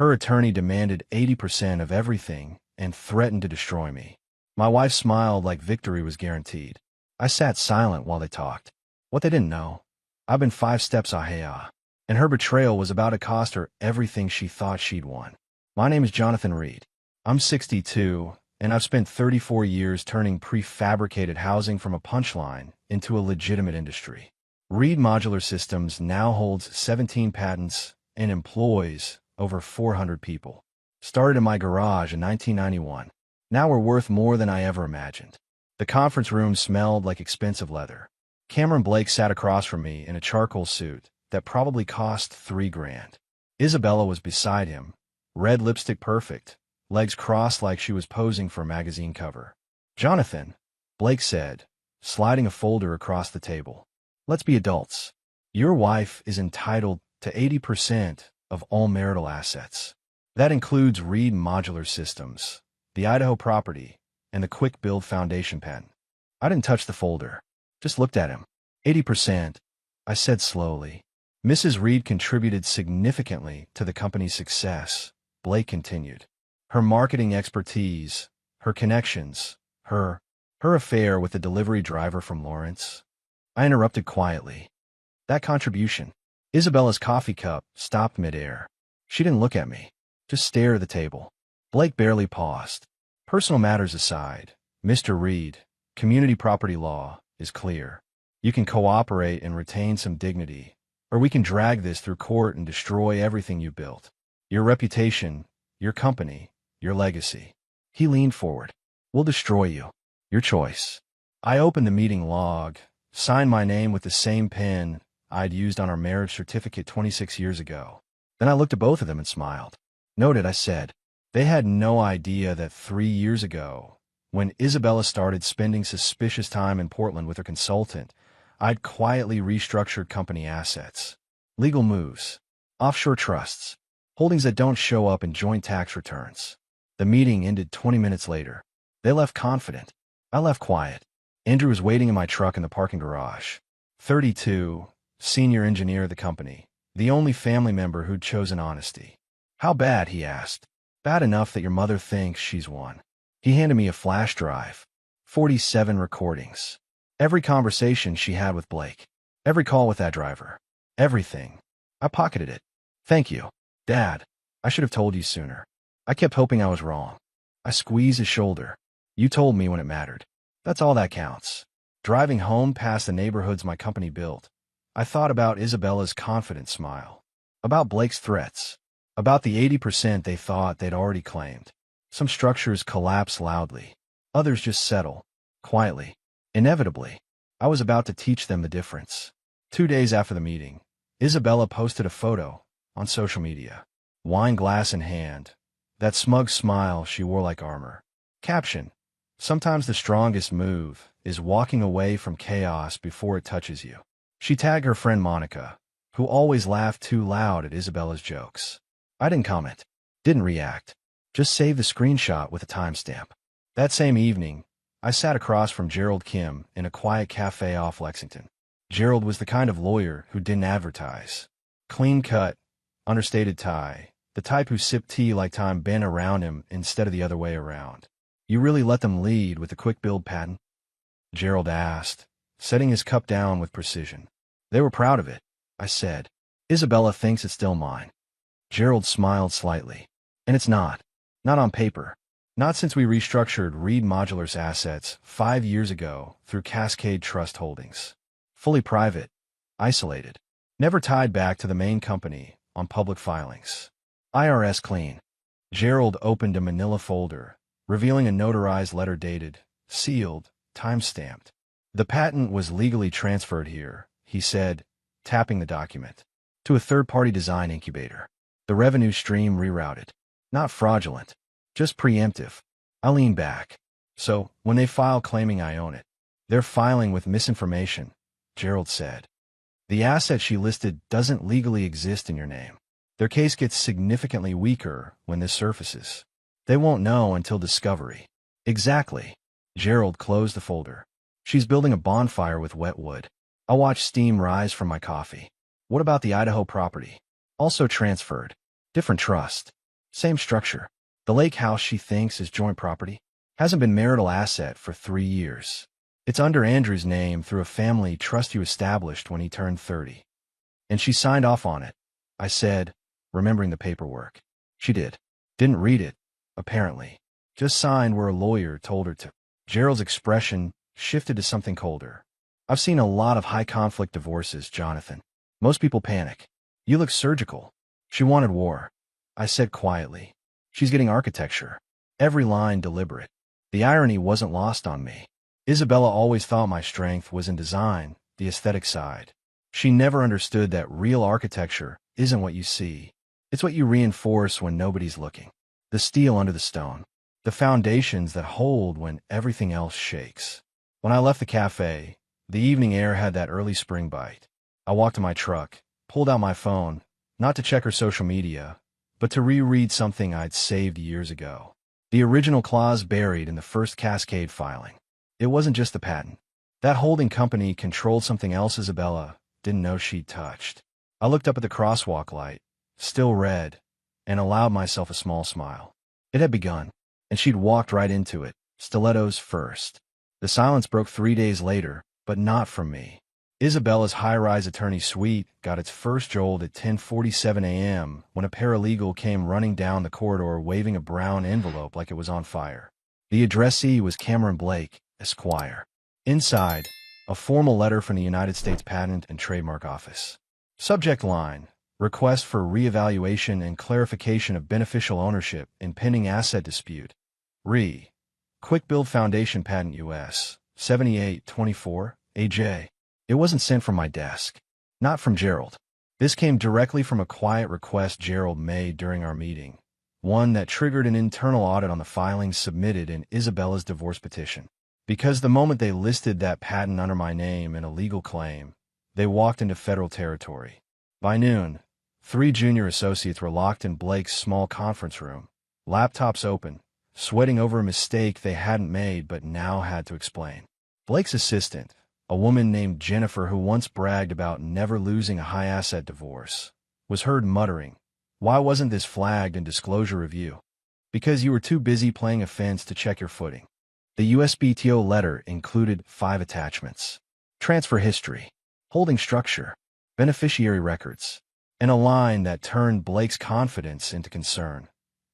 Her attorney demanded 80% of everything and threatened to destroy me. My wife smiled like victory was guaranteed. I sat silent while they talked. What they didn't know, I've been 5 steps ahead, and her betrayal was about to cost her everything she thought she'd won. My name is Jonathan Reed. I'm 62, and I've spent 34 years turning prefabricated housing from a punchline into a legitimate industry. Reed Modular Systems now holds 17 patents and employs over 400 people. Started in my garage in 1991. Now we're worth more than I ever imagined. The conference room smelled like expensive leather. Cameron Blake sat across from me in a charcoal suit that probably cost $3,000. Isabella was beside him, red lipstick perfect, legs crossed like she was posing for a magazine cover. "Jonathan," Blake said, sliding a folder across the table. "Let's be adults. Your wife is entitled to 80% of all marital assets. That includes Reed Modular Systems, the Idaho property, and the Quick Build Foundation patent." I didn't touch the folder, just looked at him. 80%, I said slowly. "Mrs. Reed contributed significantly to the company's success," Blake continued. "Her marketing expertise, her connections, her affair with the delivery driver from Lawrence." I interrupted quietly. "That contribution." Isabella's coffee cup stopped midair. She didn't look at me, just stared at the table. Blake barely paused. "Personal matters aside, Mr. Reed, community property law is clear. You can cooperate and retain some dignity, or we can drag this through court and destroy everything you built. Your reputation, your company, your legacy." He leaned forward. "We'll destroy you. Your choice." I opened the meeting log, signed my name with the same pen I'd used on our marriage certificate 26 years ago. Then I looked at both of them and smiled. "Noted," I said. They had no idea that 3 years ago, when Isabella started spending suspicious time in Portland with her consultant, I'd quietly restructured company assets. Legal moves, offshore trusts, holdings that don't show up in joint tax returns. The meeting ended 20 minutes later. They left confident. I left quiet. Andrew was waiting in my truck in the parking garage. 32, senior engineer of the company, the only family member who'd chosen honesty. "How bad?" he asked. "Bad enough that your mother thinks she's won." He handed me a flash drive. 47 recordings. Every conversation she had with Blake. Every call with that driver. Everything. I pocketed it. "Thank you, Dad. I should have told you sooner. I kept hoping I was wrong." I squeezed his shoulder. "You told me when it mattered. That's all that counts." Driving home past the neighborhoods my company built, I thought about Isabella's confident smile, about Blake's threats, about the 80% they thought they'd already claimed. Some structures collapse loudly. Others just settle, quietly. Inevitably, I was about to teach them the difference. 2 days after the meeting, Isabella posted a photo on social media. Wine glass in hand, that smug smile she wore like armor. Caption: "Sometimes the strongest move is walking away from chaos before it touches you." She tagged her friend Monica, who always laughed too loud at Isabella's jokes. I didn't comment, didn't react, just saved the screenshot with a timestamp. That same evening, I sat across from Gerald Kim in a quiet cafe off Lexington. Gerald was the kind of lawyer who didn't advertise. Clean cut, understated tie, the type who sipped tea like time bent around him instead of the other way around. "You really let them lead with the quick build patent?" Gerald asked, setting his cup down with precision. "They were proud of it," I said. "Isabella thinks it's still mine." Gerald smiled slightly. "And it's not. Not on paper. Not since we restructured Reed Modular's assets 5 years ago through Cascade Trust Holdings. Fully private, isolated, never tied back to the main company on public filings. IRS clean." Gerald opened a manila folder, revealing a notarized letter dated, sealed, time-stamped. "The patent was legally transferred here," he said, tapping the document, "to a third-party design incubator. The revenue stream rerouted. Not fraudulent, just preemptive." I leaned back. "So, when they file claiming I own it, they're filing with misinformation," Gerald said. "The asset she listed doesn't legally exist in your name. Their case gets significantly weaker when this surfaces. They won't know until discovery." "Exactly." Gerald closed the folder. "She's building a bonfire with wet wood. I watched steam rise from my coffee." "What about the Idaho property?" "Also transferred. Different trust. Same structure. The lake house she thinks is joint property. Hasn't been marital asset for 3 years. It's under Andrew's name through a family trust you established when he turned 30. And she signed off on it, I said, remembering the paperwork. She did. Didn't read it, apparently. Just signed where a lawyer told her to. Gerald's expression shifted to something colder. I've seen a lot of high-conflict divorces, Jonathan. Most people panic. You look surgical. She wanted war. I said quietly. She's getting architecture. Every line deliberate. The irony wasn't lost on me. Isabella always thought my strength was in design, the aesthetic side. She never understood that real architecture isn't what you see. It's what you reinforce when nobody's looking. The steel under the stone. The foundations that hold when everything else shakes. When I left the cafe, the evening air had that early spring bite. I walked to my truck, pulled out my phone, not to check her social media, but to reread something I'd saved years ago. The original clause buried in the first Cascade filing. It wasn't just the patent. That holding company controlled something else Isabella didn't know she'd touched. I looked up at the crosswalk light, still red, and allowed myself a small smile. It had begun, and she'd walked right into it, stilettos first. The silence broke 3 days later, but not from me. Isabella's high-rise attorney suite got its first jolt at 10:47 a.m. when a paralegal came running down the corridor waving a brown envelope like it was on fire. The addressee was Cameron Blake, Esquire. Inside, a formal letter from the United States Patent and Trademark Office. Subject line: Request for reevaluation and clarification of beneficial ownership in pending asset dispute. Quick Build Foundation Patent U.S. 7824, AJ. It wasn't sent from my desk. Not from Gerald. This came directly from a quiet request Gerald made during our meeting, one that triggered an internal audit on the filings submitted in Isabella's divorce petition. Because the moment they listed that patent under my name in a legal claim, they walked into federal territory. By noon, 3 junior associates were locked in Blake's small conference room, laptops open, sweating over a mistake they hadn't made but now had to explain. Blake's assistant, a woman named Jennifer who once bragged about never losing a high-asset divorce, was heard muttering, "Why wasn't this flagged in disclosure review?" Because you were too busy playing offense to check your footing. The USPTO letter included 5 attachments. Transfer history, holding structure, beneficiary records, and a line that turned Blake's confidence into concern.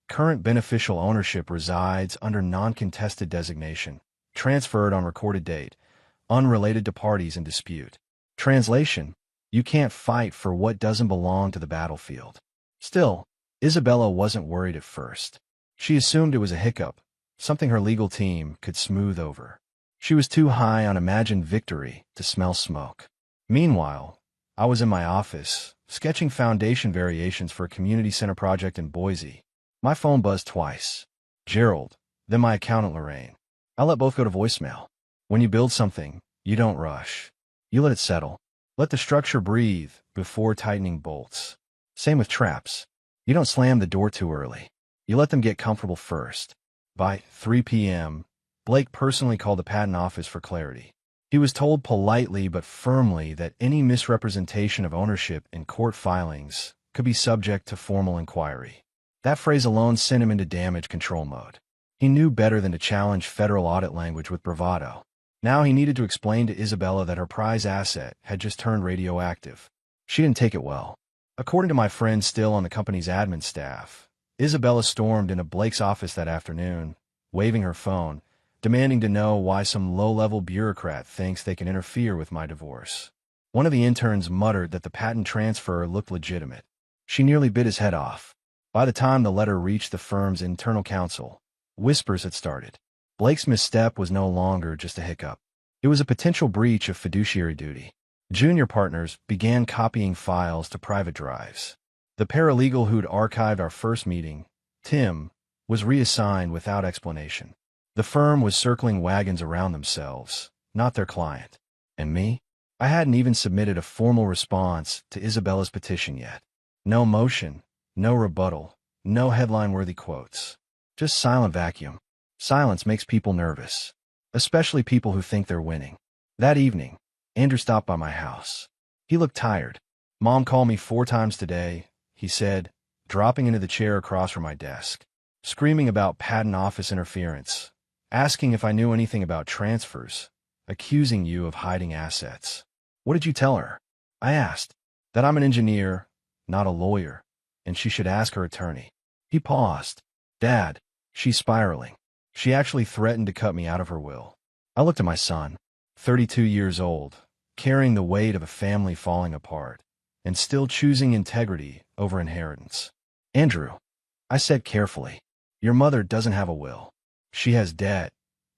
Current beneficial ownership resides under non-contested designation, transferred on recorded date, unrelated to parties in dispute. Translation: you can't fight for what doesn't belong to the battlefield. Still, Isabella wasn't worried at first. She assumed it was a hiccup, something her legal team could smooth over. She was too high on imagined victory to smell smoke. Meanwhile, I was in my office, sketching foundation variations for a community center project in Boise. My phone buzzed twice. Gerald, then my accountant Lorraine. I let both go to voicemail. When you build something, you don't rush. You let it settle. Let the structure breathe before tightening bolts. Same with traps. You don't slam the door too early. You let them get comfortable first. By 3 p.m., Blake personally called the patent office for clarity. He was told politely but firmly that any misrepresentation of ownership in court filings could be subject to formal inquiry. That phrase alone sent him into damage control mode. He knew better than to challenge federal audit language with bravado. Now he needed to explain to Isabella that her prize asset had just turned radioactive. She didn't take it well. According to my friend still on the company's admin staff, Isabella stormed into Blake's office that afternoon, waving her phone, demanding to know why some low-level bureaucrat thinks they can interfere with my divorce. One of the interns muttered that the patent transfer looked legitimate. She nearly bit his head off. By the time the letter reached the firm's internal counsel, whispers had started. Blake's misstep was no longer just a hiccup. It was a potential breach of fiduciary duty. Junior partners began copying files to private drives. The paralegal who'd archived our first meeting, Tim, was reassigned without explanation. The firm was circling wagons around themselves, not their client. And me? I hadn't even submitted a formal response to Isabella's petition yet. No motion, no rebuttal, no headline-worthy quotes. Just silent vacuum. Silence makes people nervous, especially people who think they're winning. That evening, Andrew stopped by my house. He looked tired. "Mom called me 4 times today," he said, dropping into the chair across from my desk, screaming about patent office interference, asking if I knew anything about transfers, accusing you of hiding assets. What did you tell her? I asked. That I'm an engineer, not a lawyer, and she should ask her attorney. He paused. Dad, she's spiraling. She actually threatened to cut me out of her will. I looked at my son, 32 years old, carrying the weight of a family falling apart, and still choosing integrity over inheritance. Andrew, I said carefully, your mother doesn't have a will. She has debt,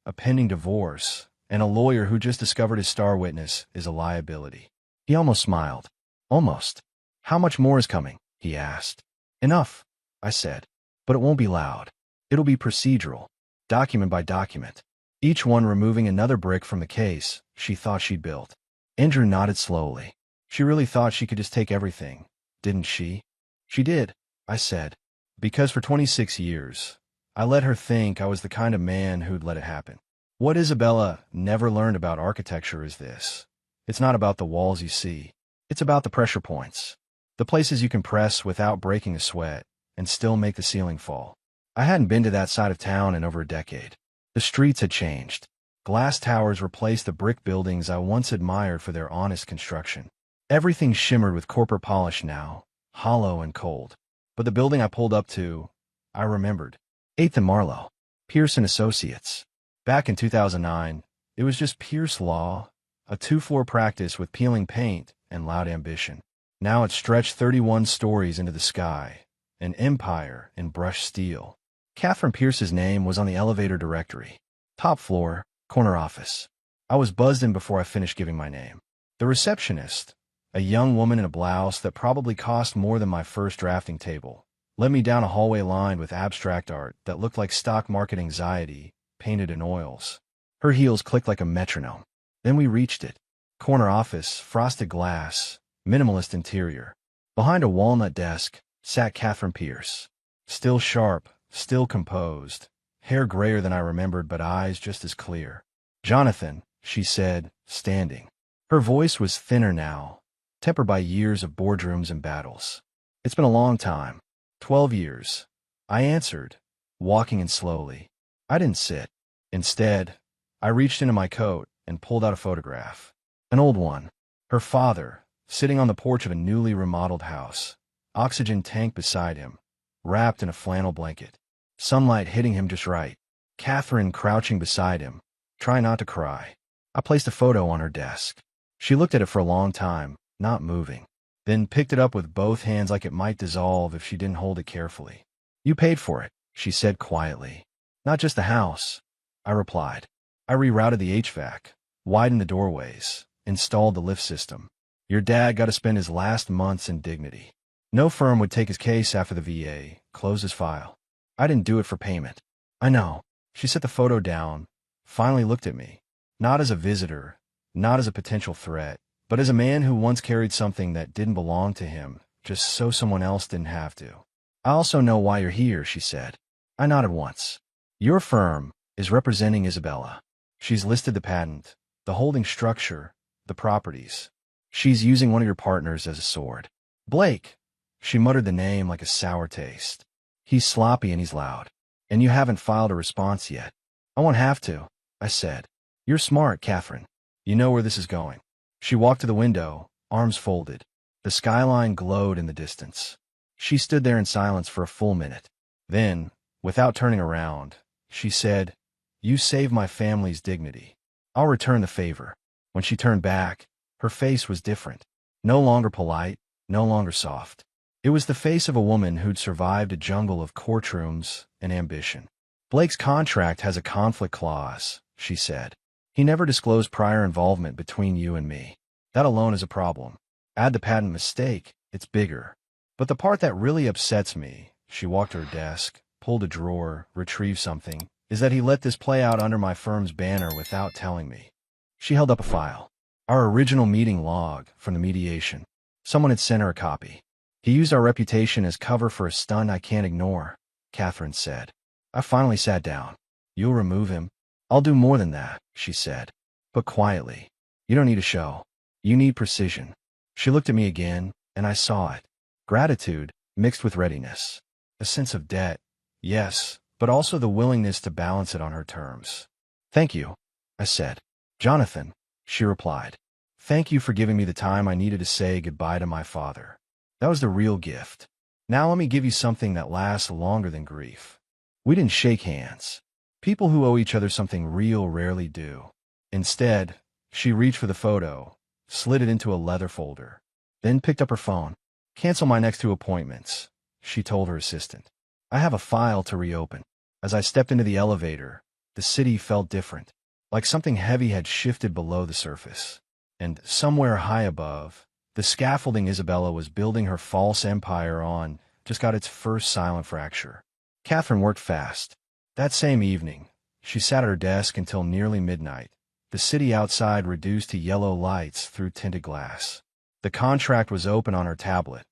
a pending divorce, and a lawyer who just discovered his star witness is a liability. He almost smiled. Almost. How much more is coming? He asked. Enough, I said. But it won't be loud. It'll be procedural, document by document, each one removing another brick from the case she thought she'd built. Andrew nodded slowly. She really thought she could just take everything, didn't she? She did, I said, because for 26 years, I let her think I was the kind of man who'd let it happen. What Isabella never learned about architecture is this. It's not about the walls you see. It's about the pressure points, the places you can press without breaking a sweat and still make the ceiling fall. I hadn't been to that side of town in over a decade. The streets had changed. Glass towers replaced the brick buildings I once admired for their honest construction. Everything shimmered with corporate polish now, hollow and cold. But the building I pulled up to, I remembered. 8th and Marlowe. Pierce & Associates. Back in 2009, it was just Pierce Law, a 2-floor practice with peeling paint and loud ambition. Now it stretched 31 stories into the sky, an empire in brushed steel. Catherine Pierce's name was on the elevator directory. Top floor, corner office. I was buzzed in before I finished giving my name. The receptionist, a young woman in a blouse that probably cost more than my first drafting table, led me down a hallway lined with abstract art that looked like stock market anxiety, painted in oils. Her heels clicked like a metronome. Then we reached it. Corner office, frosted glass, minimalist interior. Behind a walnut desk sat Catherine Pierce. Still sharp, still composed, hair grayer than I remembered but eyes just as clear. Jonathan, she said, standing. Her voice was thinner now, tempered by years of boardrooms and battles. It's been a long time. 12 years. I answered, walking in slowly. I didn't sit. Instead, I reached into my coat and pulled out a photograph. An old one. Her father, sitting on the porch of a newly remodeled house. Oxygen tank beside him, wrapped in a flannel blanket. Sunlight hitting him just right. Catherine crouching beside him, trying not to cry. I placed a photo on her desk. She looked at it for a long time, not moving, then picked it up with both hands like it might dissolve if she didn't hold it carefully. You paid for it, she said quietly. Not just the house, I replied. I rerouted the HVAC, widened the doorways, installed the lift system. Your dad got to spend his last months in dignity. No firm would take his case after the VA closed his file. I didn't do it for payment. I know. She set the photo down, finally looked at me. Not as a visitor, not as a potential threat, but as a man who once carried something that didn't belong to him, just so someone else didn't have to. I also know why you're here, she said. I nodded once. Your firm is representing Isabella. She's listed the patent, the holding structure, the properties. She's using one of your partners as a sword. Blake. She muttered the name like a sour taste. He's sloppy and he's loud. And you haven't filed a response yet. I won't have to, I said. You're smart, Catherine. You know where this is going. She walked to the window, arms folded. The skyline glowed in the distance. She stood there in silence for a full minute. Then, without turning around, she said, You saved my family's dignity. I'll return the favor. When she turned back, her face was different. No longer polite, no longer soft. It was the face of a woman who'd survived a jungle of courtrooms and ambition. Blake's contract has a conflict clause, she said. He never disclosed prior involvement between you and me. That alone is a problem. Add the patent mistake, it's bigger. But the part that really upsets me, she walked to her desk, pulled a drawer, retrieved something, is that he let this play out under my firm's banner without telling me. She held up a file. Our original meeting log from the mediation. Someone had sent her a copy. He used our reputation as cover for a stunt I can't ignore, Catherine said. I finally sat down. You'll remove him? I'll do more than that, she said. But quietly. You don't need a show. You need precision. She looked at me again, and I saw it. Gratitude, mixed with readiness. A sense of debt, yes, but also the willingness to balance it on her terms. Thank you, I said. Jonathan, she replied. Thank you for giving me the time I needed to say goodbye to my father. That was the real gift. Now let me give you something that lasts longer than grief. We didn't shake hands. People who owe each other something real rarely do. Instead, she reached for the photo, slid it into a leather folder, then picked up her phone. Cancel my next 2 appointments, she told her assistant. I have a file to reopen. As I stepped into the elevator, the city felt different, like something heavy had shifted below the surface. And somewhere high above, the scaffolding Isabella was building her false empire on just got its first silent fracture. Catherine worked fast. That same evening, she sat at her desk until nearly midnight, the city outside reduced to yellow lights through tinted glass. The contract was open on her tablet,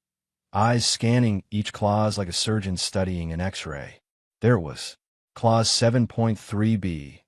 eyes scanning each clause like a surgeon studying an X-ray. There it was, Clause 7.3b,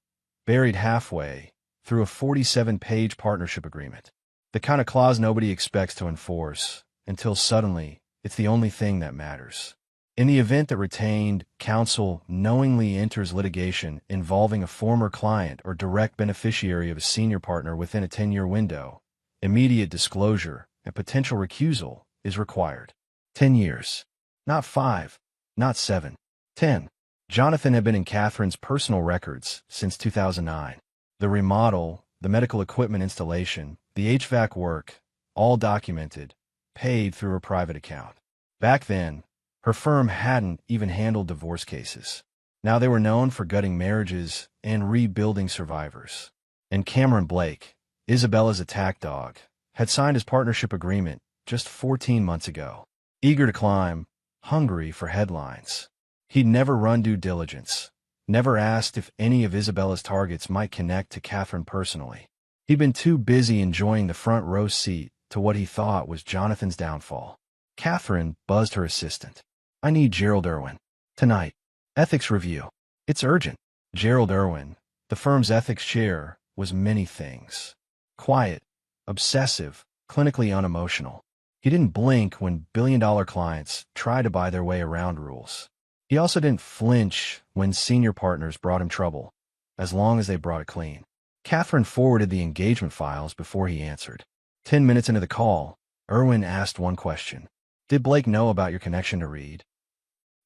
buried halfway through a 47-page partnership agreement. The kind of clause nobody expects to enforce, until suddenly, it's the only thing that matters. In the event that retained counsel knowingly enters litigation involving a former client or direct beneficiary of a senior partner within a 10-year window, immediate disclosure and potential recusal is required. 10 years. Not 5, not 7, 10. Jonathan had been in Catherine's personal records since 2009. The remodel, the medical equipment installation, the HVAC work, all documented, paid through her private account. Back then, her firm hadn't even handled divorce cases. Now they were known for gutting marriages and rebuilding survivors. And Cameron Blake, Isabella's attack dog, had signed his partnership agreement just 14 months ago. Eager to climb, hungry for headlines. He'd never run due diligence, never asked if any of Isabella's targets might connect to Catherine personally. He'd been too busy enjoying the front row seat to what he thought was Jonathan's downfall. Catherine buzzed her assistant. I need Gerald Irwin. Tonight. Ethics review. It's urgent. Gerald Irwin, the firm's ethics chair, was many things. Quiet, obsessive, clinically unemotional. He didn't blink when billion-dollar clients tried to buy their way around rules. He also didn't flinch when senior partners brought him trouble, as long as they brought it clean. Catherine forwarded the engagement files before he answered. 10 minutes into the call, Irwin asked one question. Did Blake know about your connection to Reed?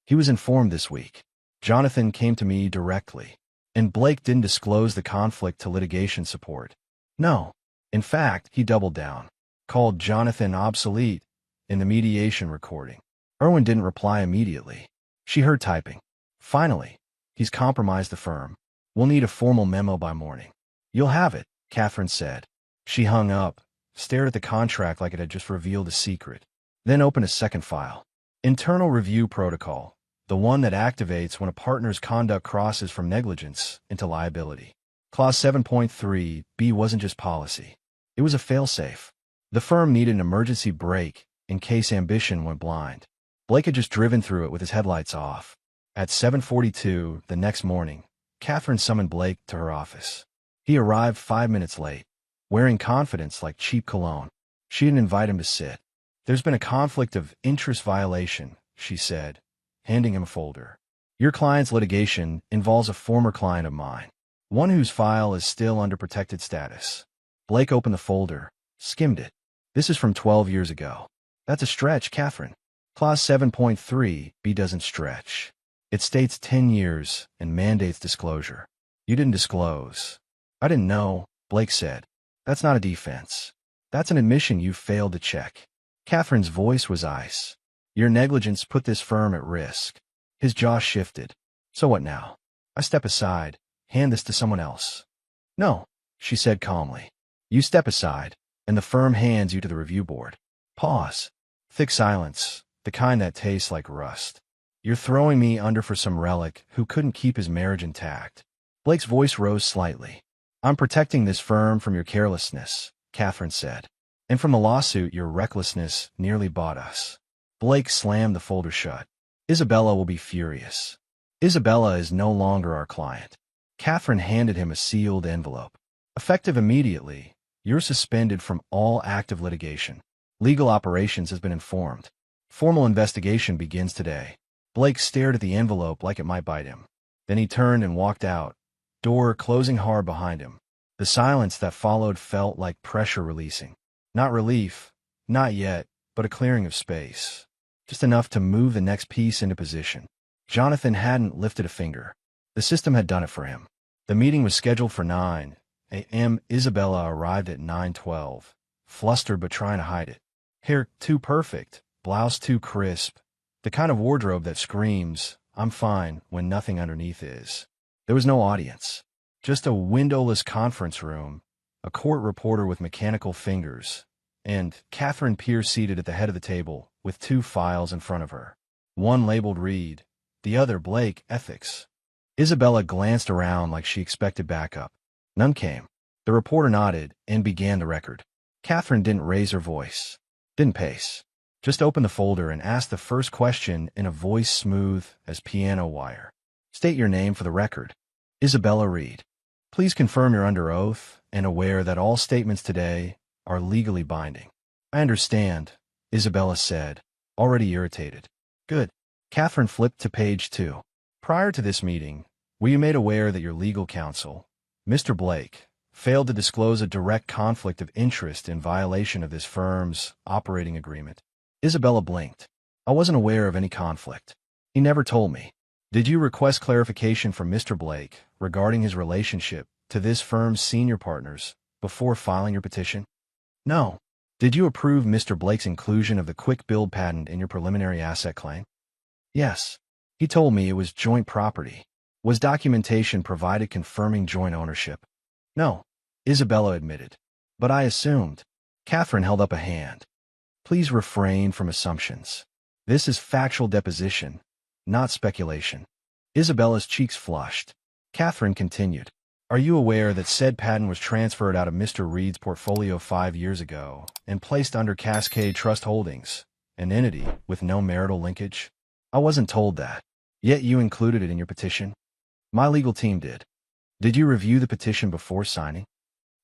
He was informed this week. Jonathan came to me directly. And Blake didn't disclose the conflict to litigation support. No. In fact, he doubled down. Called Jonathan obsolete in the mediation recording. Irwin didn't reply immediately. She heard typing. Finally, he's compromised the firm. We'll need a formal memo by morning. You'll have it, Catherine said. She hung up, stared at the contract like it had just revealed a secret, then opened a second file. Internal review protocol, the one that activates when a partner's conduct crosses from negligence into liability. Clause 7.3b wasn't just policy. It was a failsafe. The firm needed an emergency brake in case ambition went blind. Blake had just driven through it with his headlights off. At 7:42 the next morning, Catherine summoned Blake to her office. He arrived 5 minutes late, wearing confidence like cheap cologne. She didn't invite him to sit. There's been a conflict of interest violation, she said, handing him a folder. Your client's litigation involves a former client of mine, one whose file is still under protected status. Blake opened the folder, skimmed it. This is from 12 years ago. That's a stretch, Catherine. Clause 7.3b doesn't stretch. It states 10 years and mandates disclosure. You didn't disclose. I didn't know, Blake said. That's not a defense. That's an admission you failed to check. Catherine's voice was ice. Your negligence put this firm at risk. His jaw shifted. So what now? I step aside, hand this to someone else. No, she said calmly. You step aside, and the firm hands you to the review board. Pause. Thick silence, the kind that tastes like rust. You're throwing me under for some relic who couldn't keep his marriage intact. Blake's voice rose slightly. I'm protecting this firm from your carelessness, Catherine said. And from the lawsuit your recklessness nearly bought us. Blake slammed the folder shut. Isabella will be furious. Isabella is no longer our client. Catherine handed him a sealed envelope. Effective immediately, you're suspended from all active litigation. Legal operations has been informed. Formal investigation begins today. Blake stared at the envelope like it might bite him. Then he turned and walked out, door closing hard behind him. The silence that followed felt like pressure releasing. Not relief, not yet, but a clearing of space. Just enough to move the next piece into position. Jonathan hadn't lifted a finger. The system had done it for him. The meeting was scheduled for 9 a.m. Isabella arrived at 9:12, flustered but trying to hide it. Hair too perfect, blouse too crisp, the kind of wardrobe that screams, "I'm fine," when nothing underneath is. There was no audience. Just a windowless conference room, a court reporter with mechanical fingers, and Catherine Pierce seated at the head of the table with 2 files in front of her. One labeled Reed, the other Blake, Ethics. Isabella glanced around like she expected backup. None came. The reporter nodded and began the record. Catherine didn't raise her voice, didn't pace. Just opened the folder and asked the first question in a voice smooth as piano wire. "State your name for the record." Isabella Reed. "Please confirm you're under oath and aware that all statements today are legally binding." "I understand," Isabella said, already irritated. "Good." Catherine flipped to page 2. "Prior to this meeting, were you made aware that your legal counsel, Mr. Blake, failed to disclose a direct conflict of interest in violation of this firm's operating agreement?" Isabella blinked. "I wasn't aware of any conflict. He never told me." "Did you request clarification from Mr. Blake regarding his relationship to this firm's senior partners before filing your petition?" "No." "Did you approve Mr. Blake's inclusion of the quick build patent in your preliminary asset claim?" "Yes. He told me it was joint property." "Was documentation provided confirming joint ownership?" "No," Isabella admitted. "But I assumed." Catherine held up a hand. "Please refrain from assumptions. This is factual deposition, not speculation." Isabella's cheeks flushed. Catherine continued. "Are you aware that said patent was transferred out of Mr. Reed's portfolio 5 years ago and placed under Cascade Trust Holdings, an entity with no marital linkage?" "I wasn't told that. Yet you included it in your petition?" "My legal team did." "Did you review the petition before signing?"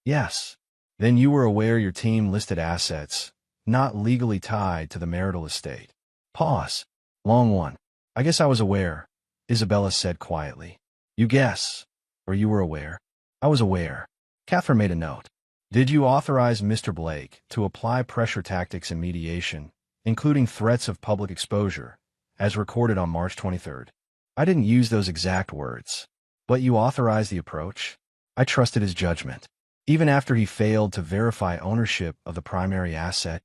"Yes." "Then you were aware your team listed assets not legally tied to the marital estate." Pause. Long one. "I guess I was aware," Isabella said quietly. "You guess, or you were aware?" "I was aware." Catherine made a note. "Did you authorize Mr. Blake to apply pressure tactics in mediation, including threats of public exposure, as recorded on March 23rd? "I didn't use those exact words. But you authorized the approach?" "I trusted his judgment." "Even after he failed to verify ownership of the primary asset?"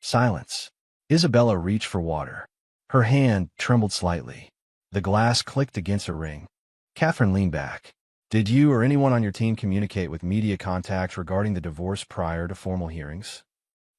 Silence. Isabella reached for water. Her hand trembled slightly. The glass clicked against a ring. Catherine leaned back. "Did you or anyone on your team communicate with media contacts regarding the divorce prior to formal hearings?"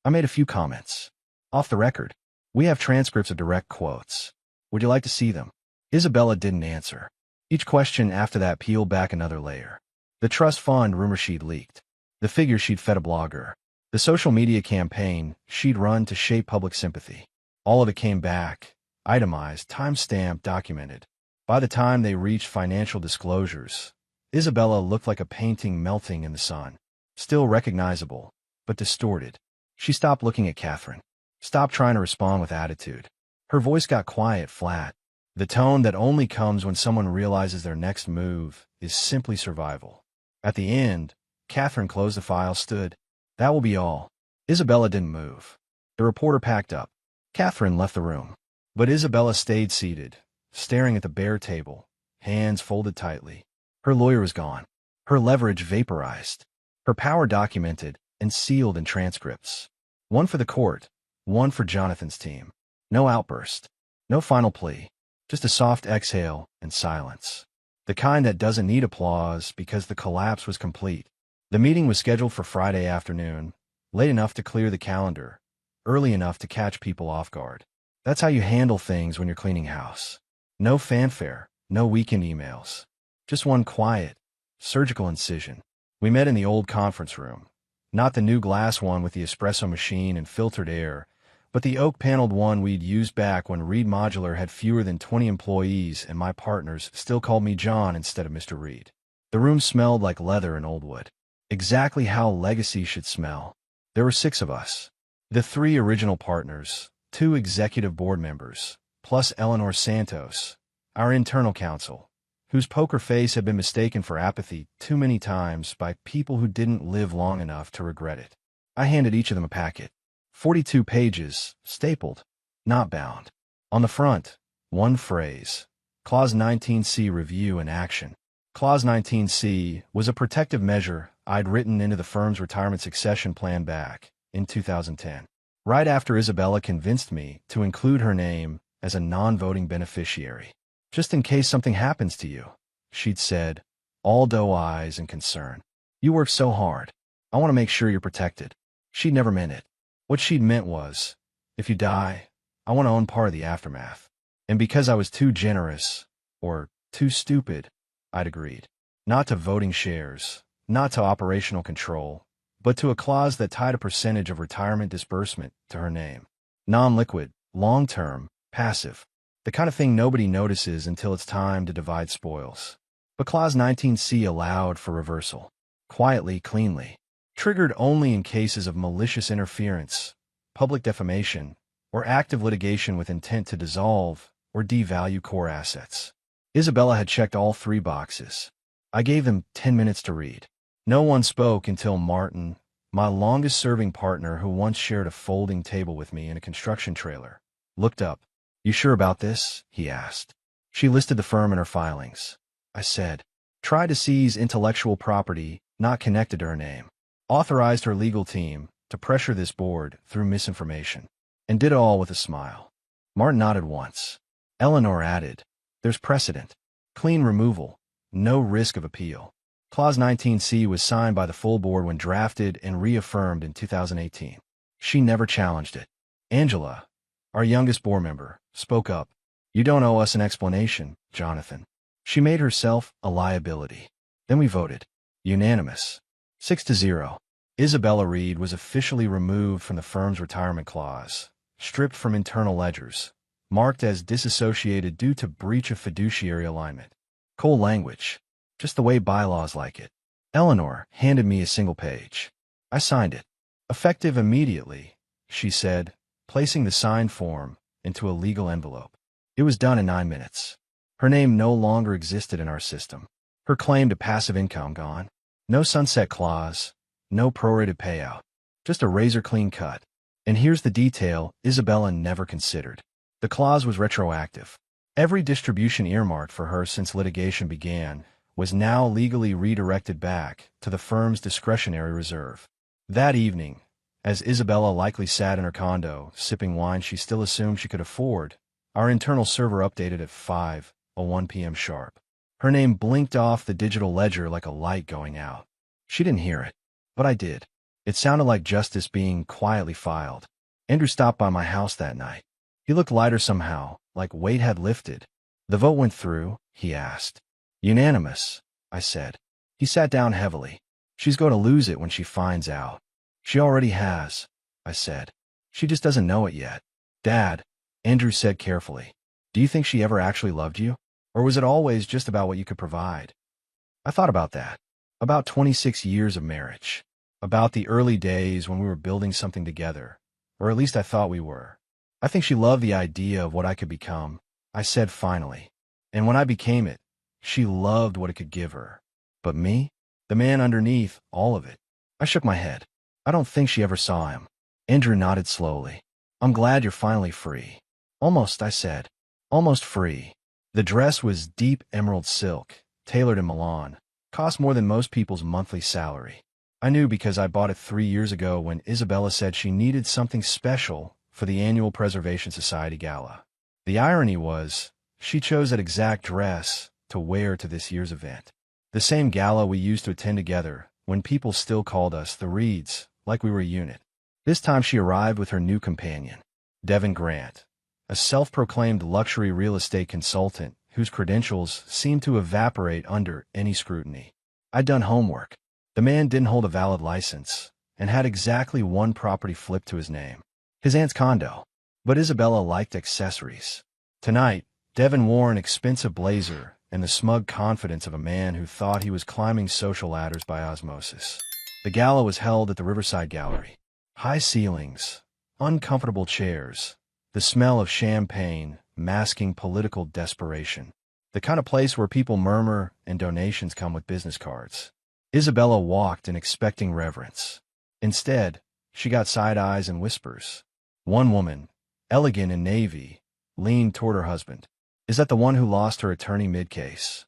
"I made a few comments. Off the record. We have transcripts of direct quotes. Would you like to see them?" Isabella didn't answer. Each question after that peeled back another layer. The trust fund rumor she'd leaked. The figure she'd fed a blogger. The social media campaign she'd run to shape public sympathy. All of it came back, itemized, time-stamped, documented. By the time they reached financial disclosures, Isabella looked like a painting melting in the sun. Still recognizable, but distorted. She stopped looking at Catherine. Stopped trying to respond with attitude. Her voice got quiet, flat. The tone that only comes when someone realizes their next move is simply survival. At the end, Catherine closed the file, stood. "That will be all." Isabella didn't move. The reporter packed up. Catherine left the room. But Isabella stayed seated, staring at the bare table, hands folded tightly. Her lawyer was gone. Her leverage vaporized. Her power documented and sealed in transcripts. One for the court, one for Jonathan's team. No outburst. No final plea. Just a soft exhale and silence. The kind that doesn't need applause because the collapse was complete. The meeting was scheduled for Friday afternoon, late enough to clear the calendar, early enough to catch people off guard. That's how you handle things when you're cleaning house. No fanfare, no weekend emails. Just one quiet, surgical incision. We met in the old conference room. Not the new glass one with the espresso machine and filtered air, but the oak-paneled one we'd used back when Reed Modular had fewer than 20 employees and my partners still called me John instead of Mr. Reed. The room smelled like leather and old wood. Exactly how legacy should smell. There were 6 of us. The 3 original partners, 2 executive board members, plus Eleanor Santos, our internal counsel, whose poker face had been mistaken for apathy too many times by people who didn't live long enough to regret it. I handed each of them a packet. 42 pages, stapled, not bound. On the front, one phrase, Clause 19C Review and Action. Clause 19C was a protective measure I'd written into the firm's retirement succession plan back in 2010, right after Isabella convinced me to include her name as a non-voting beneficiary. Just in case something happens to you, she'd said, all doe eyes and concern. You work so hard. I want to make sure you're protected. She'd never meant it. What she'd meant was, if you die, I want to own part of the aftermath. And because I was too generous, or too stupid, I'd agreed. Not to voting shares, not to operational control, but to a clause that tied a percentage of retirement disbursement to her name. Non-liquid, long-term, passive. The kind of thing nobody notices until it's time to divide spoils. But Clause 19C allowed for reversal. Quietly, cleanly. Triggered only in cases of malicious interference, public defamation, or active litigation with intent to dissolve or devalue core assets. Isabella had checked all 3 boxes. I gave them 10 minutes to read. No one spoke until Martin, my longest-serving partner who once shared a folding table with me in a construction trailer, looked up. You sure about this? He asked. She listed the firm in her filings. I said, tried to seize intellectual property not connected to her name. Authorized her legal team to pressure this board through misinformation. And did it all with a smile. Martin nodded once. Eleanor added, there's precedent. Clean removal. No risk of appeal. Clause 19C was signed by the full board when drafted and reaffirmed in 2018. She never challenged it. Angela, our youngest board member, spoke up. You don't owe us an explanation, Jonathan. She made herself a liability. Then we voted. Unanimous. 6-0. Isabella Reed was officially removed from the firm's retirement clause, stripped from internal ledgers, marked as disassociated due to breach of fiduciary alignment. Cold language. Just the way bylaws like it. Eleanor handed me a single page. I signed it. Effective immediately, she said, placing the signed form into a legal envelope. It was done in 9 minutes. Her name no longer existed in our system. Her claim to passive income gone. No sunset clause, no prorated payout. Just a razor-clean cut. And here's the detail Isabella never considered. The clause was retroactive. Every distribution earmarked for her since litigation began was now legally redirected back to the firm's discretionary reserve. That evening, as Isabella likely sat in her condo, sipping wine she still assumed she could afford, our internal server updated at 5:01 p.m. sharp. Her name blinked off the digital ledger like a light going out. She didn't hear it, but I did. It sounded like justice being quietly filed. Andrew stopped by my house that night. He looked lighter somehow, like weight had lifted. The vote went through, he asked. Unanimous, I said. He sat down heavily. She's going to lose it when she finds out. She already has, I said. She just doesn't know it yet. Dad, Andrew said carefully, do you think she ever actually loved you? Or was it always just about what you could provide? I thought about that. About 26 years of marriage. About the early days when we were building something together. Or at least I thought we were. I think she loved the idea of what I could become, I said finally. And when I became it, she loved what it could give her. But me? The man underneath all of it. I shook my head. I don't think she ever saw him. Andrew nodded slowly. I'm glad you're finally free. Almost, I said. Almost free. The dress was deep emerald silk, tailored in Milan, cost more than most people's monthly salary. I knew because I bought it 3 years ago when Isabella said she needed something special for the annual Preservation Society gala. The irony was, she chose that exact dress to wear to this year's event. The same gala we used to attend together when people still called us the Reeds, like we were a unit. This time she arrived with her new companion, Devin Grant, a self-proclaimed luxury real estate consultant whose credentials seemed to evaporate under any scrutiny. I'd done homework. The man didn't hold a valid license and had exactly one property flipped to his name, his aunt's condo. But Isabella liked accessories. Tonight, Devin wore an expensive blazer and the smug confidence of a man who thought he was climbing social ladders by osmosis. The gala was held at the Riverside Gallery. High ceilings, uncomfortable chairs, the smell of champagne masking political desperation. The kind of place where people murmur and donations come with business cards. Isabella walked in expecting reverence. Instead, she got side eyes and whispers. One woman, elegant in navy, leaned toward her husband. Is that the one who lost her attorney mid-case?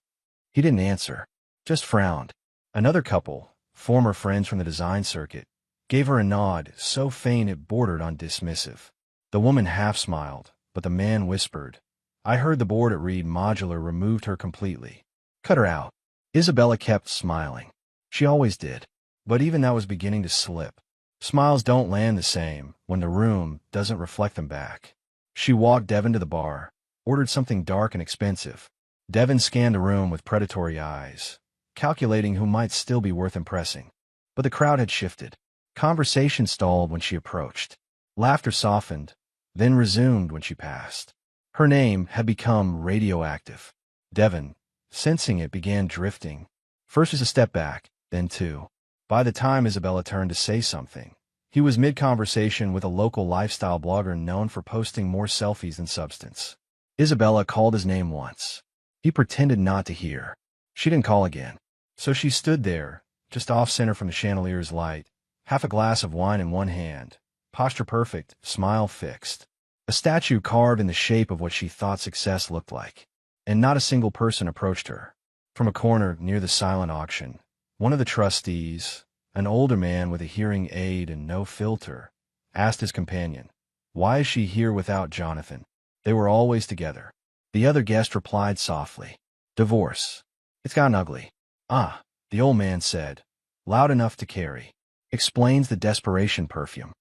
He didn't answer, just frowned. Another couple, former friends from the design circuit, gave her a nod so faint it bordered on dismissive. The woman half smiled, but the man whispered, I heard the board at Reed Modular removed her completely. Cut her out. Isabella kept smiling. She always did. But even that was beginning to slip. Smiles don't land the same when the room doesn't reflect them back. She walked Devin to the bar, ordered something dark and expensive. Devin scanned the room with predatory eyes, calculating who might still be worth impressing. But the crowd had shifted. Conversation stalled when she approached. Laughter softened, then resumed when she passed. Her name had become radioactive. Devin, sensing it, began drifting. First as a step back, then two. By the time Isabella turned to say something, he was mid-conversation with a local lifestyle blogger known for posting more selfies than substance. Isabella called his name once. He pretended not to hear. She didn't call again. So she stood there, just off-center from the chandelier's light, half a glass of wine in one hand, posture perfect, smile fixed. A statue carved in the shape of what she thought success looked like. And not a single person approached her. From a corner near the silent auction, one of the trustees, an older man with a hearing aid and no filter, asked his companion, Why is she here without Jonathan? They were always together. The other guest replied softly, Divorce. It's gotten ugly. Ah, the old man said, loud enough to carry. Explains the desperation perfume.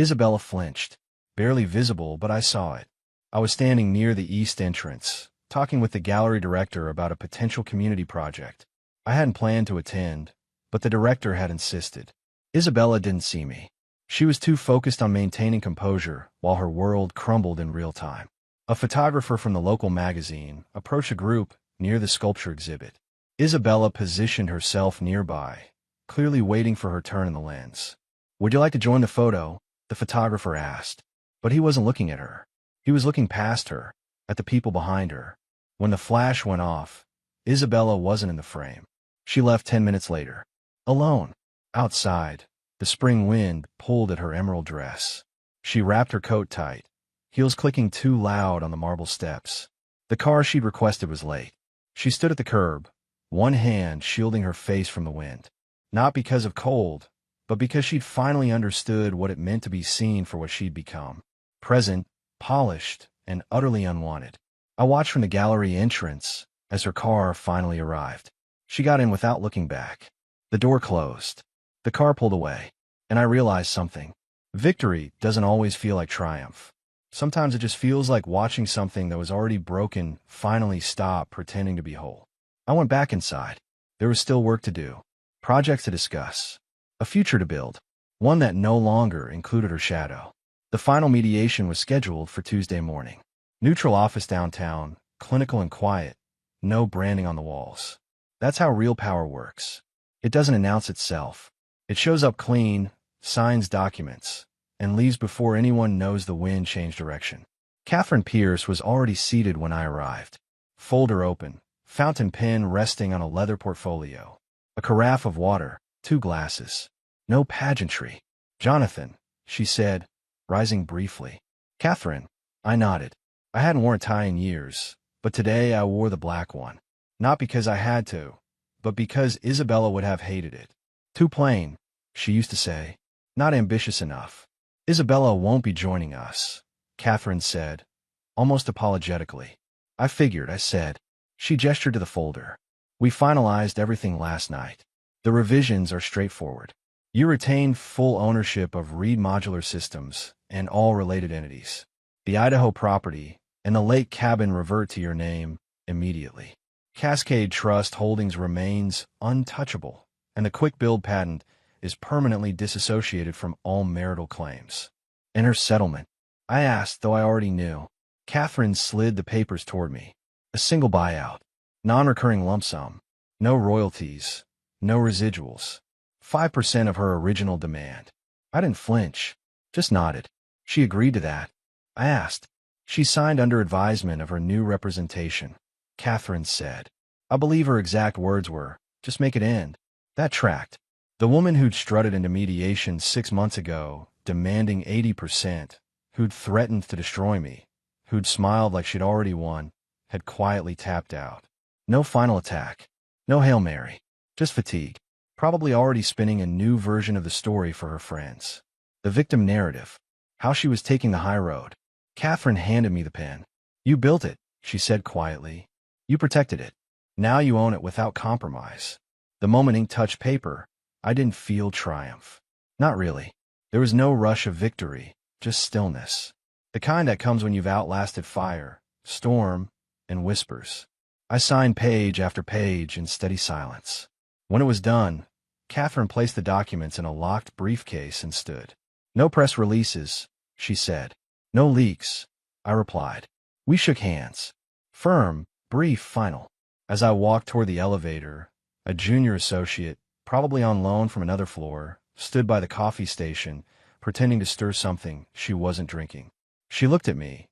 Isabella flinched. Barely visible, but I saw it. I was standing near the east entrance, talking with the gallery director about a potential community project. I hadn't planned to attend, but the director had insisted. Isabella didn't see me. She was too focused on maintaining composure while her world crumbled in real time. A photographer from the local magazine approached a group near the sculpture exhibit. Isabella positioned herself nearby, clearly waiting for her turn in the lens. Would you like to join the photo? The photographer asked. But he wasn't looking at her. He was looking past her, at the people behind her. When the flash went off, Isabella wasn't in the frame. She left 10 minutes later. Alone. Outside, the spring wind pulled at her emerald dress. She wrapped her coat tight, heels clicking too loud on the marble steps. The car she'd requested was late. She stood at the curb, one hand shielding her face from the wind. Not because of cold, but because she'd finally understood what it meant to be seen for what she'd become. Present, polished, and utterly unwanted. I watched from the gallery entrance as her car finally arrived. She got in without looking back. The door closed. The car pulled away. And I realized something. Victory doesn't always feel like triumph. Sometimes it just feels like watching something that was already broken finally stop pretending to be whole. I went back inside. There was still work to do. Projects to discuss. A future to build. One that no longer included her shadow. The final mediation was scheduled for Tuesday morning. Neutral office downtown, clinical and quiet, no branding on the walls. That's how real power works. It doesn't announce itself. It shows up clean, signs documents, and leaves before anyone knows the wind changed direction. Catherine Pierce was already seated when I arrived. Folder open, fountain pen resting on a leather portfolio. A carafe of water, 2 glasses. No pageantry. Jonathan, she said, rising briefly. Catherine, I nodded. I hadn't worn a tie in years, but today I wore the black one. Not because I had to, but because Isabella would have hated it. Too plain, she used to say. Not ambitious enough. Isabella won't be joining us, Catherine said, almost apologetically. I figured, I said. She gestured to the folder. We finalized everything last night. The revisions are straightforward. You retain full ownership of Reed Modular Systems and all related entities. The Idaho property and the lake cabin revert to your name immediately. Cascade Trust Holdings remains untouchable, and the quick build patent is permanently disassociated from all marital claims. And her settlement? I asked, though I already knew. Catherine slid the papers toward me. A single buyout. Non-recurring lump sum. No royalties. No residuals. 5% of her original demand. I didn't flinch, just nodded. She agreed to that. I asked. She signed under advisement of her new representation, Catherine said. I believe her exact words were, just make it end. That tracked. The woman who'd strutted into mediation 6 months ago, demanding 80%, who'd threatened to destroy me, who'd smiled like she'd already won, had quietly tapped out. No final attack. No Hail Mary. Just fatigue. Probably already spinning a new version of the story for her friends. The victim narrative. How she was taking the high road. Catherine handed me the pen. You built it, she said quietly. You protected it. Now you own it without compromise. The moment ink touched paper, I didn't feel triumph. Not really. There was no rush of victory, just stillness. The kind that comes when you've outlasted fire, storm, and whispers. I signed page after page in steady silence. When it was done, Catherine placed the documents in a locked briefcase and stood. No press releases, she said. No leaks, I replied. We shook hands. Firm, brief, final. As I walked toward the elevator, a junior associate, probably on loan from another floor, stood by the coffee station, pretending to stir something she wasn't drinking. She looked at me,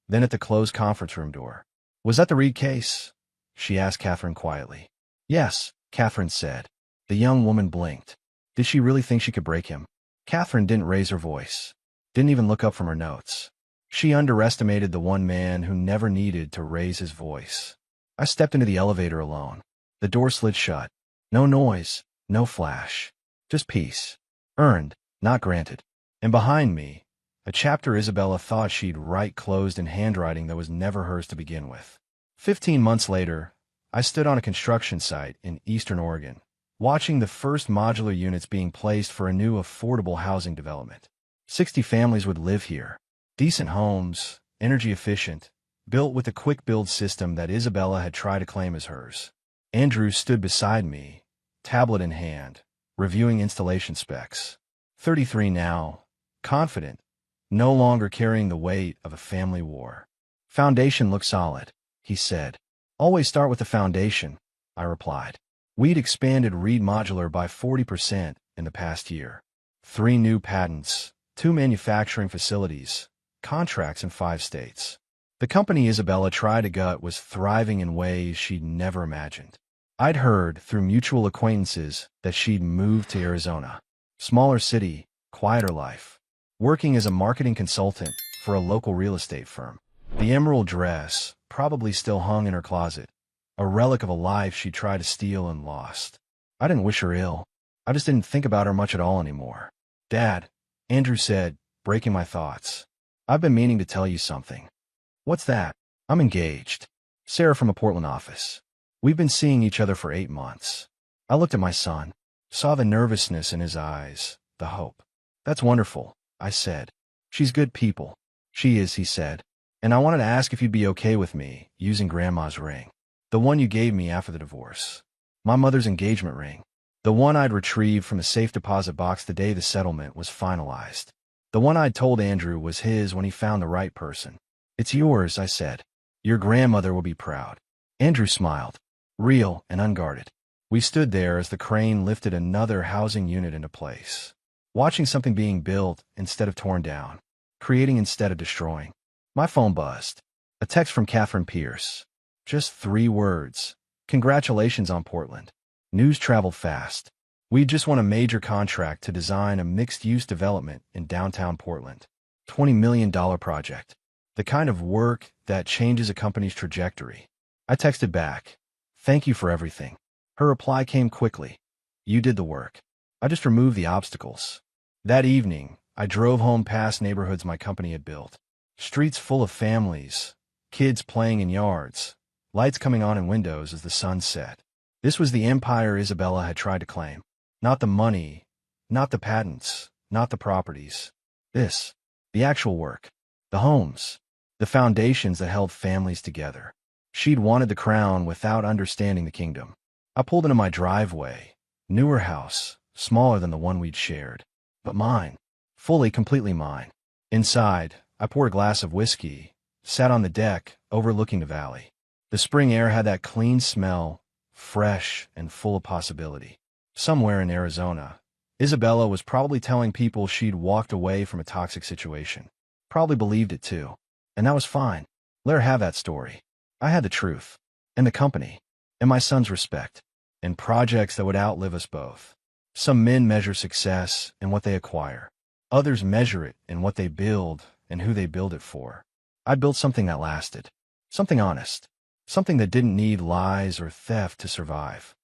then at the closed conference room door. Was that the Reed case? She asked Catherine quietly. Yes, Catherine said. The young woman blinked. Did she really think she could break him? Catherine didn't raise her voice, didn't even look up from her notes. She underestimated the one man who never needed to raise his voice. I stepped into the elevator alone. The door slid shut. No noise, no flash. Just peace. Earned, not granted. And behind me, a chapter Isabella thought she'd write closed in handwriting that was never hers to begin with. 15 months later, I stood on a construction site in eastern Oregon, watching the first modular units being placed for a new affordable housing development. 60 families would live here. Decent homes, energy efficient, built with a quick build system that Isabella had tried to claim as hers. Andrew stood beside me, tablet in hand, reviewing installation specs. 33 now, confident, no longer carrying the weight of a family war. Foundation looks solid, he said. Always start with the foundation, I replied. We'd expanded Reed Modular by 40% in the past year. 3 new patents, 2 manufacturing facilities, contracts in 5 states. The company Isabella tried to gut was thriving in ways she'd never imagined. I'd heard through mutual acquaintances that she'd moved to Arizona. Smaller city, quieter life. Working as a marketing consultant for a local real estate firm. The emerald dress probably still hung in her closet, a relic of a life she tried to steal and lost. I didn't wish her ill. I just didn't think about her much at all anymore. Dad, Andrew said, breaking my thoughts. I've been meaning to tell you something. What's that? I'm engaged. Sarah from a Portland office. We've been seeing each other for 8 months. I looked at my son, saw the nervousness in his eyes, the hope. That's wonderful, I said. She's good people. She is, he said. And I wanted to ask if you'd be okay with me using Grandma's ring. The one you gave me after the divorce. My mother's engagement ring. The one I'd retrieved from the safe deposit box the day the settlement was finalized. The one I'd told Andrew was his when he found the right person. It's yours, I said. Your grandmother will be proud. Andrew smiled, real and unguarded. We stood there as the crane lifted another housing unit into place, watching something being built instead of torn down, creating instead of destroying. My phone buzzed. A text from Catherine Pierce. Just 3 words. Congratulations on Portland. News traveled fast. We'd just won a major contract to design a mixed-use development in downtown Portland. $20 million project. The kind of work that changes a company's trajectory. I texted back. Thank you for everything. Her reply came quickly. You did the work. I just removed the obstacles. That evening, I drove home past neighborhoods my company had built. Streets full of families, kids playing in yards, lights coming on in windows as the sun set. This was the empire Isabella had tried to claim. Not the money, not the patents, not the properties. This, the actual work, the homes, the foundations that held families together. She'd wanted the crown without understanding the kingdom. I pulled into my driveway, newer house, smaller than the one we'd shared, but mine, fully, completely mine. Inside, I poured a glass of whiskey, sat on the deck, overlooking the valley. The spring air had that clean smell, fresh and full of possibility. Somewhere in Arizona, Isabella was probably telling people she'd walked away from a toxic situation. probably believed it too. And that was fine. Let her have that story. I had the truth. And the company. And my son's respect. And projects that would outlive us both. Some men measure success in what they acquire. Others measure it in what they build and who they build it for. I built something that lasted. Something honest. Something that didn't need lies or theft to survive.